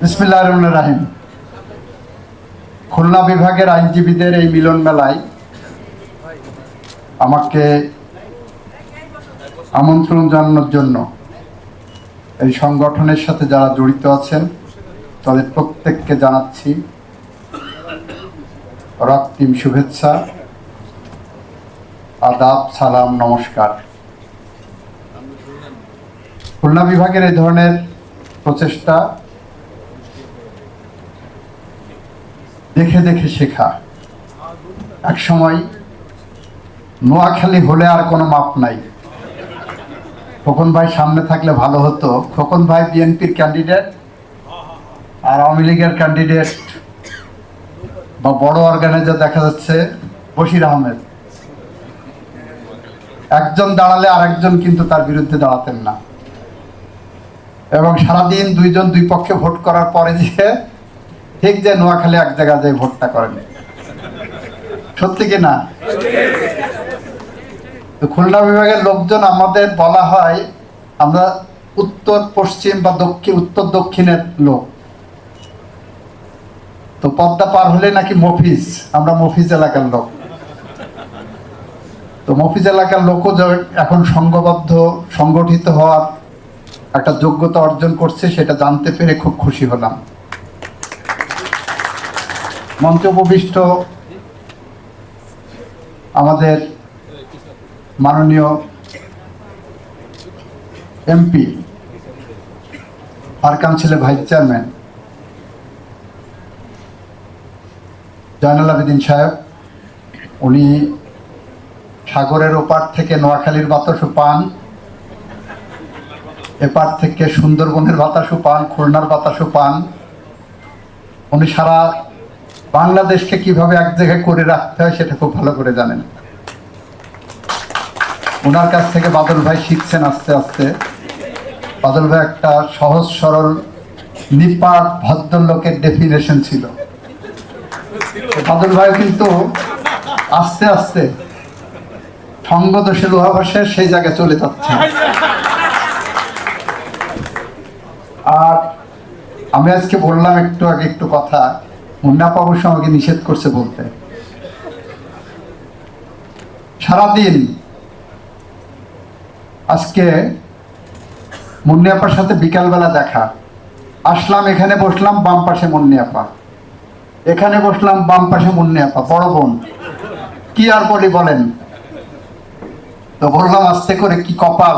বিসমিল্লাহির রহমানির রহিম। খুলনা বিভাগের আইনজীবীদের এই মিলন মেলায় আমাকে আমন্ত্রণ জানানোর জন্য এই সংগঠনের সাথে যারা জড়িত আছেন তাদের প্রত্যেককে জানাচ্ছি রক্তিম শুভেচ্ছা, আদাব, সালাম, নমস্কার। খুলনা বিভাগের এই ধরনের প্রচেষ্টা দেখে দেখে শেখা। এক সময় নোয়াখালী হলে আর কোনো মাপ নাই। খোকন ভাই সামনে থাকলে ভালো হতো। খোকন ভাই বিএনপির ক্যান্ডিডেট আর আওয়ামী লীগের ক্যান্ডিডেট বা বড় অর্গানাইজার দেখা যাচ্ছে বশির আহমেদ। একজন দাঁড়ালে আর একজন কিন্তু তার বিরুদ্ধে দাঁড়াতেন না, এবং সারাদিন দুইজন দুই পক্ষে ভোট করার পরে যে ঠিক যে নোয়াখালী এক জায়গায় যে ভোটটা করেন। সত্যি কি না? খুলনা বিভাগের লোকজন আমাদের বলা হয় আমরা উত্তর পশ্চিম বা দক্ষিণ, উত্তর দক্ষিণের লোক। তো পদ্মা পার হলে নাকি মফিজ, আমরা মফিজ এলাকার লোক। তো মফিজ এলাকার লোকও এখন সংঘবদ্ধ সংগঠিত হওয়ার একটা যোগ্যতা অর্জন করছে, সেটা জানতে পেরে খুব খুশি হলাম। মঞ্চে উপবিষ্ট আমাদের মাননীয় এমপি আর কাউন্সিলের ভাইস চেয়ারম্যান জয়নাল আবেদিন সাহেব, উনি সাগরের ওপার থেকে নোয়াখালীর বাতাসও পান, এপার থেকে সুন্দরবনের বাতাসও পান, খুলনার বাতাসও পান। উনি সারা বাংলাদেশকে কিভাবে এক জায়গায় করে রাখতে হয় সেটা খুব ভালো করে জানেন। ওনার কাছ থেকে বাদল ভাই শিখছেন আস্তে আস্তে। বাদল ভাই একটা সহজ সরল নিপাট ভদ্রলোকের ডেফিনেশন ছিল। বাদল ভাই কিন্তু আস্তে আস্তে সঙ্গদোষে লোহাভাসে সেই জায়গায় চলে যাচ্ছে। আর আমি আজকে বললাম একটু আগে একটু কথা, মুন্নাপা অবশ্য আমাকে নিষেধ করছে বলতে। সারাদিন আজকে মুন্নিয়াপার সাথে বিকালবেলা দেখা, আসলাম এখানে বসলাম বাম পাশে মুন্নিয়াপা, এখানে বসলাম বাম পাশে মুন্নিয়াপা, বড় বোন। কি আর বলি বলেন? তো বললাম আস্তে করে, কি কপাল,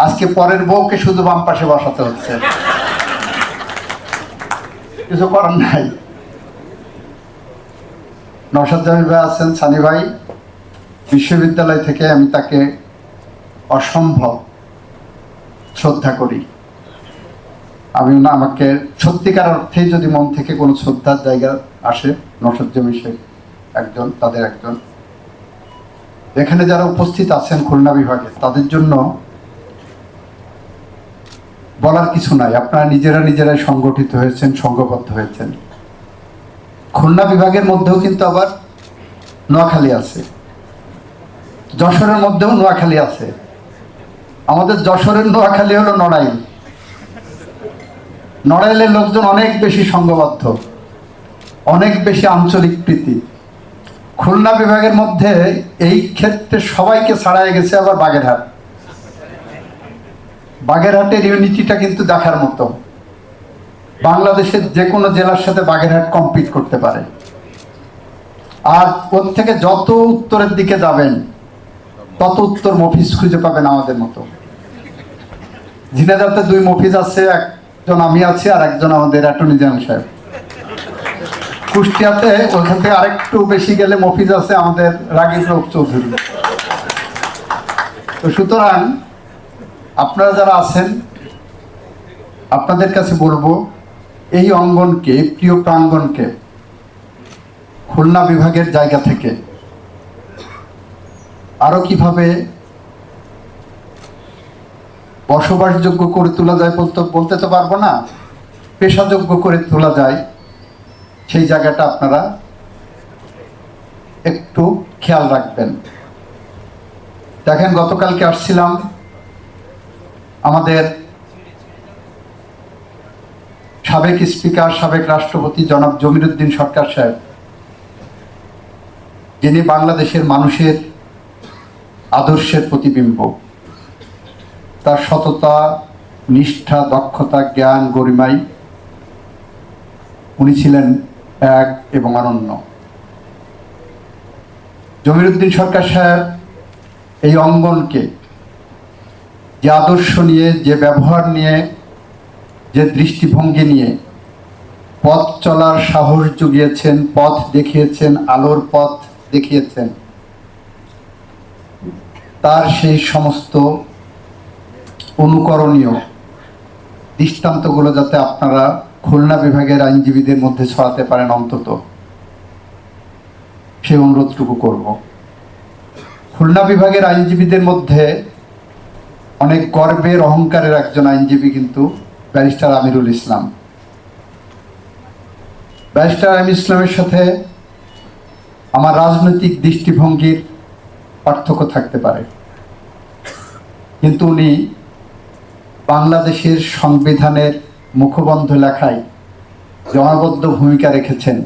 আজকে পরের বউকে শুধু বাম পাশে বসাতে হচ্ছে। কিছু করার নাই। নওশাদ জামিল ভাই আছেন, সানি ভাই, বিশ্ববিদ্যালয় থেকে আমি তাকে অসম্ভব শ্রদ্ধা করি। আমাকে সত্যিকার অর্থেই যদি মন থেকে কোনো শ্রদ্ধার জায়গা আসে, নওশাদ জামিল একজন, তাদের একজন। এখানে যারা উপস্থিত আছেন খুলনা বিভাগে, তাদের জন্য বলার কিছু নাই। আপনারা নিজেরাই সংগঠিত হয়েছেন, সংঘবদ্ধ হয়েছেন। খুলনা বিভাগের মধ্যেও কিন্তু আবার নোয়াখালী আছে, যশোরের মধ্যেও নোয়াখালী আছে। আমাদের যশোরের নোয়াখালী হলো নড়াইল। নড়াইলের লোকজন অনেক বেশি সংঘবদ্ধ, অনেক বেশি আঞ্চলিক প্রীতি। খুলনা বিভাগের মধ্যে এই ক্ষেত্রে সবাইকে ছাড়াই গেছে আবার বাগেরহাট। বাগেরহাটের ইউনিটিটা কিন্তু দেখার মতো। বাংলাদেশের যে কোনো জেলার সাথে বাগেরহাট কম্পিট করতে পারে। আর ওর থেকে যত উত্তরের দিকে যাবেন তত উত্তর মফিজ খুঁজে পাবেন আমাদের মতো। ঝিনাইদহতে 2 মফিজ আছে, একজন আমি আছি আর একজন আমাদের অ্যাটর্নি জেনারেল সাহেব। কুষ্টিয়াতে ওইখান থেকে আরেকটু বেশি গেলে মফিজ আছে আমাদের রাগিব চৌধুরী। তো সুতরাং আপনারা যারা আছেন, আপনাদের কাছে বলবো, এই অঙ্গনকে, প্রিয় প্রাঙ্গনকে খুলনা বিভাগের জায়গা থেকে আরো কিভাবে বসবাসযোগ্য করে তোলা যায় বলতে তো পারবো না, পেশাযোগ্য করে তোলা যায়, সেই জায়গাটা আপনারা একটু খেয়াল রাখবেন। দেখেন, গতকালকে আসছিলাম, আমাদের সাবেক স্পিকার, সাবেক রাষ্ট্রপতি জনাব জমিরুদ্দিন সরকার সাহেব, যিনি বাংলাদেশের মানুষের আদর্শের প্রতিবিম্ব। তার সততা, নিষ্ঠা, দক্ষতা, জ্ঞান, গরিমায় উনি ছিলেন এক এবং অনন্য। জমিরুদ্দিন সরকার সাহেব এই অঙ্গনকে যে আদর্শ নিয়ে, যে ব্যবহার নিয়ে, যে দৃষ্টিভঙ্গি নিয়ে পথ চলার সাহস জুগিয়েছেন, পথ দেখিয়েছেন, আলোর পথ দেখিয়েছেন, তার সেই সমস্ত অনুকরণীয় দৃষ্টান্তগুলো যাতে আপনারা খুলনা বিভাগের আইনজীবীদের মধ্যে ছড়াতে পারেন, অন্তত সেই অনুরোধটুকু করব। খুলনা বিভাগের আইনজীবীদের মধ্যে অনেক গর্বের, অহংকারের একজন আইনজীবী কিন্তু ব্যারিস্টার আমিরুল ইসলাম। ব্যারিস্টার আমিরুল ইসলামের সাথে আমার রাজনৈতিক দৃষ্টিভঙ্গির পার্থক্য থাকতে পারে, কিন্তু উনি বাংলাদেশের সংবিধানের মুখবন্ধ লেখায় জনবদ্ধ ভূমিকা রেখেছেন।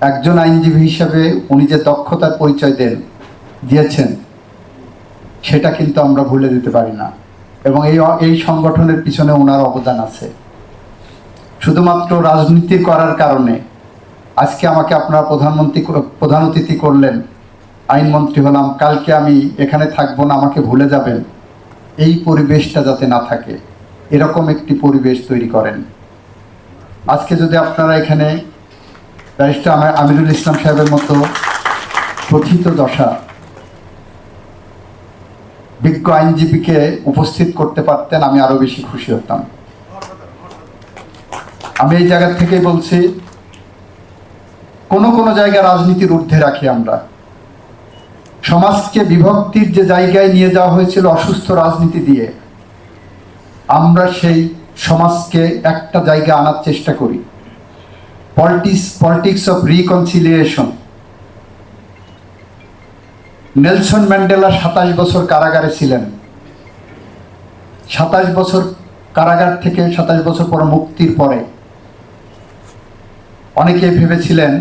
একজন আইনজীবী হিসাবে উনি যে দক্ষতার পরিচয় দিয়েছেন, সেটা কিন্তু আমরা ভুলে দিতে পারি না, এবং এই সংগঠনের পিছনে ওনার অবদান আছে। শুধুমাত্র রাজনীতি করার কারণে আজকে আমাকে আপনারা প্রধান অতিথি করলেন, আইনমন্ত্রী হলাম, কালকে আমি এখানে থাকবো না, আমাকে ভুলে যাবেন, এই পরিবেশটা যাতে না থাকে, এরকম একটি পরিবেশ তৈরি করেন। আজকে যদি আপনারা এখানে ব্যারিস্টার আমিরুল ইসলাম সাহেবের মতো প্রথিত দশা বিজ্ঞ আইনজীবীকে উপস্থিত করতে পারতেন, আমি আরো বেশি খুশি হতাম। আমি এই জায়গা থেকেই বলছি, কোন কোন জায়গায় রাজনীতির ঊর্ধ্বে রাখি আমরা। সমাজকে বিভক্তির যে জায়গায় নিয়ে যাওয়া হয়েছিল অসুস্থ রাজনীতি দিয়ে, আমরা সেই সমাজকে একটা জায়গায় আনার চেষ্টা করি। Politics of reconciliation. Nelson Mandela 27 বছর কারাগারে ছিলেন। 27 বছর কারাগার থেকে 27 বছর পর মুক্তির পরে অনেকে ভেবেছিলেন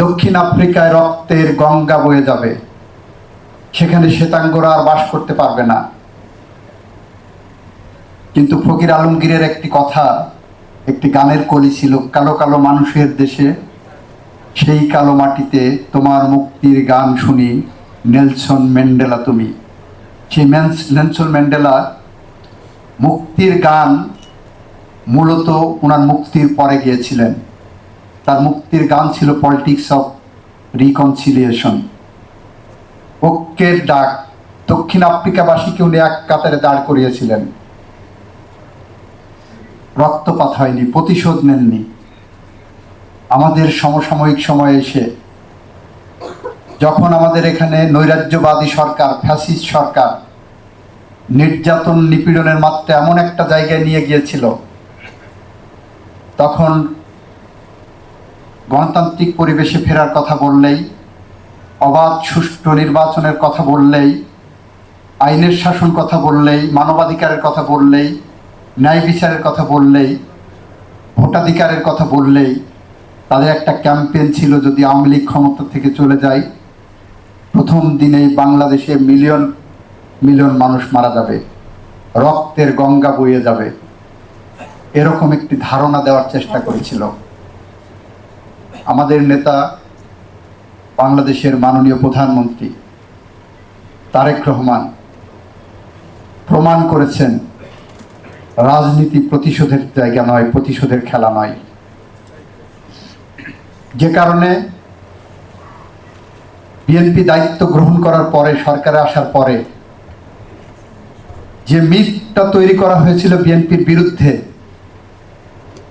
দক্ষিণ আফ্রিকায় রক্তের গঙ্গা বয়ে যাবে, সেখানে শ্বেতাঙ্গরা আর বাস করতে পারবে না। কিন্তু ফকির আলমগীরের একটি কথা, একটি গানের কলি ছিল, কালো কালো মানুষের দেশে সেই কালো মাটিতে তোমার মুক্তির গান শুনি, নেলসন ম্যান্ডেলা তুমি। সেই নেলসন ম্যান্ডেলা মুক্তির গান মূলত ওনার মুক্তির পরে গিয়েছিলেন। তার মুক্তির গান ছিল পলিটিক্স অফ রিকনসিলিয়েশন, ঐক্যের ডাক। দক্ষিণ আফ্রিকাবাসীকে উনি এক কাতারে দাঁড় করিয়েছিলেন। রক্তপাত হয়নি, প্রতিশোধ নেননি। আমাদের সমসাময়িক সময়ে এসে যখন আমাদের এখানে নৈরাজ্যবাদী সরকার, ফ্যাসিস্ট সরকার নির্যাতন নিপীড়নের মাত্রা এমন একটা জায়গায় নিয়ে গিয়েছিল, তখন গণতান্ত্রিক পরিবেশে ফেরার কথা বললেই, অবাধ সুষ্ঠু নির্বাচনের কথা বললেই, আইনের শাসন কথা বললেই, মানবাধিকারের কথা বললেই, ন্যায় বিচারের কথা বললেই, ভোটাধিকারের কথা বললেই তাদের একটা ক্যাম্পেইন ছিল, যদি আওয়ামী লীগ ক্ষমতা থেকে চলে যায়, প্রথম দিনেই বাংলাদেশে মিলিয়ন মিলিয়ন মানুষ মারা যাবে, রক্তের গঙ্গা বয়ে যাবে, এরকম একটি ধারণা দেওয়ার চেষ্টা করেছিল। আমাদের নেতা, বাংলাদেশের মাননীয় প্রধানমন্ত্রী তারেক রহমান প্রমাণ করেছেন রাজনীতি প্রতিশোধের জায়গা নয়, প্রতিশোধের খেলা নয়। যে কারণে বিএনপি দায়িত্ব গ্রহণ করার পরে, সরকারে আসার পরে যে মিথটা তৈরি করা হয়েছিল বিএনপির বিরুদ্ধে,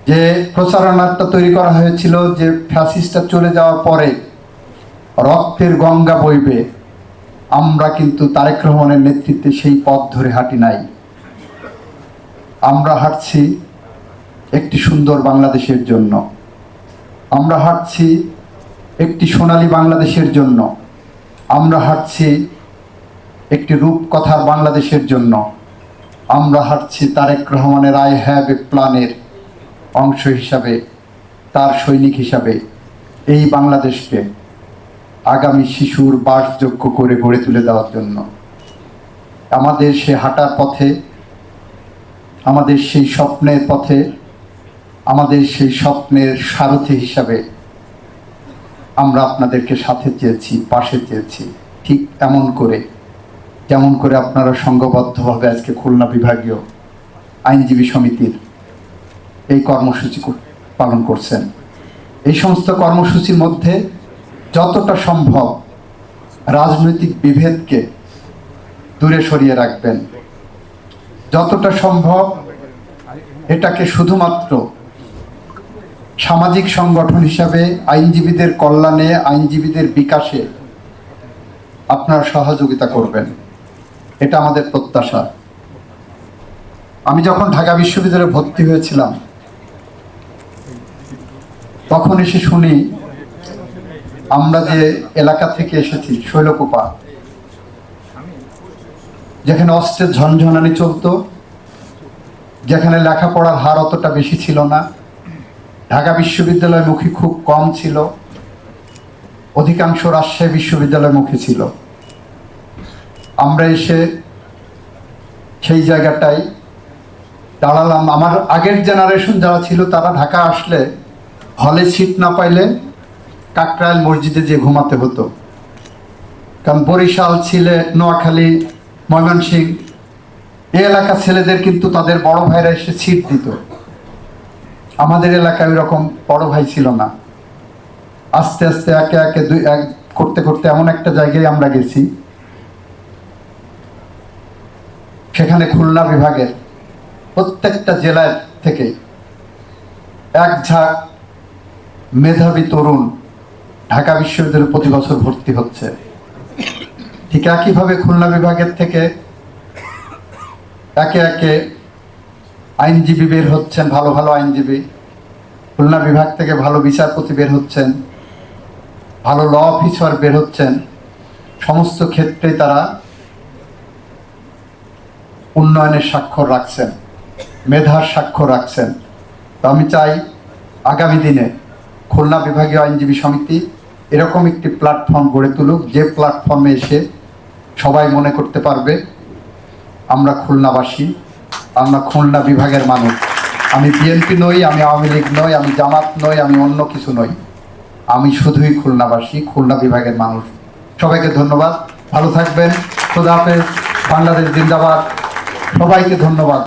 যে প্রচারণাটা তৈরি করা হয়েছিল যে ফ্যাসিস্টটা চলে যাওয়ার পরে রক্তের গঙ্গা বইবে, আমরা কিন্তু তারেক রহমানের নেতৃত্বে সেই পথ ধরে হাঁটি নাই। আমরা হাঁটছি একটি সুন্দর বাংলাদেশের জন্য, আমরা হাঁটছি একটি সোনালী বাংলাদেশের জন্য, আমরা হাঁটছি একটি রূপকথার বাংলাদেশের জন্য, আমরা হাঁটছি তারেক রহমানের আই হ্যাভ এ প্ল্যানের অংশ হিসাবে, তার সৈনিক হিসাবে এই বাংলাদেশকে আগামী শিশুর বাসযোগ্য করে গড়ে তুলে দেওয়ার জন্য। আমাদের সে হাঁটার পথে, আমাদের সেই স্বপ্নের পথে, আমাদের সেই স্বপ্নের সারথি হিসাবে আমরা আপনাদেরকে সাথে চেয়েছি, পাশে চেয়েছি, ঠিক যেমন করে আপনারা সংঘবদ্ধভাবে আজকে খুলনা বিভাগীয় আইনজীবী সমিতির এই কর্মসূচি পালন করছেন। এই সমস্ত কর্মসূচির মধ্যে যতটা সম্ভব রাজনৈতিক বিভেদকে দূরে সরিয়ে রাখবেন, যতটা সম্ভব এটাকে শুধুমাত্র সামাজিক সংগঠন হিসাবে আইনজীবীদের কল্যাণে, আইনজীবীদের বিকাশে আপনারা সহযোগিতা করবেন, এটা আমাদের প্রত্যাশা। আমি যখন ঢাকা বিশ্ববিদ্যালয়ে ভর্তি হয়েছিলাম তখন এসে শুনি আমরা যে এলাকা থেকে এসেছি, শৈলকুপা, যেখানে অস্ত্রের ঝনঝনানি চলতো, যেখানে লেখাপড়ার হার অতটা বেশি ছিল না, ঢাকা বিশ্ববিদ্যালয়মুখী খুব কম ছিল, অধিকাংশ রাজশাহী বিশ্ববিদ্যালয়মুখী ছিল। আমরা এসে সেই জায়গাটায় দাঁড়ালাম। আমার আগের জেনারেশন যারা ছিল তারা ঢাকা আসলে হলে সিট না পাইলে কাকরাইল মসজিদে যে ঘুমাতে হতো, কারণ বরিশাল, সিলেট, নোয়াখালী, ময়মনসিংহ এই এলাকার ছেলেদের কিন্তু তাদের বড় ভাইরা এসে সিট দিত। আমাদের এলাকায় ওইরকম বড় ভাই ছিল না। আস্তে আস্তে একে একে করতে করতে এমন একটা জায়গায় আমরা গেছি, সেখানে খুলনা বিভাগের প্রত্যেকটা জেলার থেকে এক ঝাঁক মেধাবী তরুণ ঢাকা বিশ্ববিদ্যালয়ে প্রতি বছর ভর্তি হচ্ছে। ঠিক একইভাবে খুলনা বিভাগের থেকে একে একে আইনজীবী বের হচ্ছেন, ভালো ভালো আইনজীবী। খুলনা বিভাগ থেকে ভালো বিচারপতি বের হচ্ছেন, ভালো ল অফিসার বের হচ্ছেন। সমস্ত ক্ষেত্রে তারা উন্নয়নের স্বাক্ষর রাখছেন, মেধার স্বাক্ষর রাখছেন। তো আমি চাই আগামী দিনে খুলনা বিভাগীয় আইনজীবী সমিতি এরকম একটি প্ল্যাটফর্ম গড়ে তুলুক, যে প্ল্যাটফর্মে এসে সবাই মনে করতে পারবে আমরা খুলনাবাসী, আমরা খুলনা বিভাগের মানুষ। আমি বিএনপি নই, আমি আওয়ামী লীগ নই, আমি জামাত নই, আমি অন্য কিছু নই, আমি শুধুই খুলনাবাসী, খুলনা বিভাগের মানুষ। সবাইকে ধন্যবাদ, ভালো থাকবেন, খোদা হাফেজ, বাংলাদেশ জিন্দাবাদ, সবাইকে ধন্যবাদ।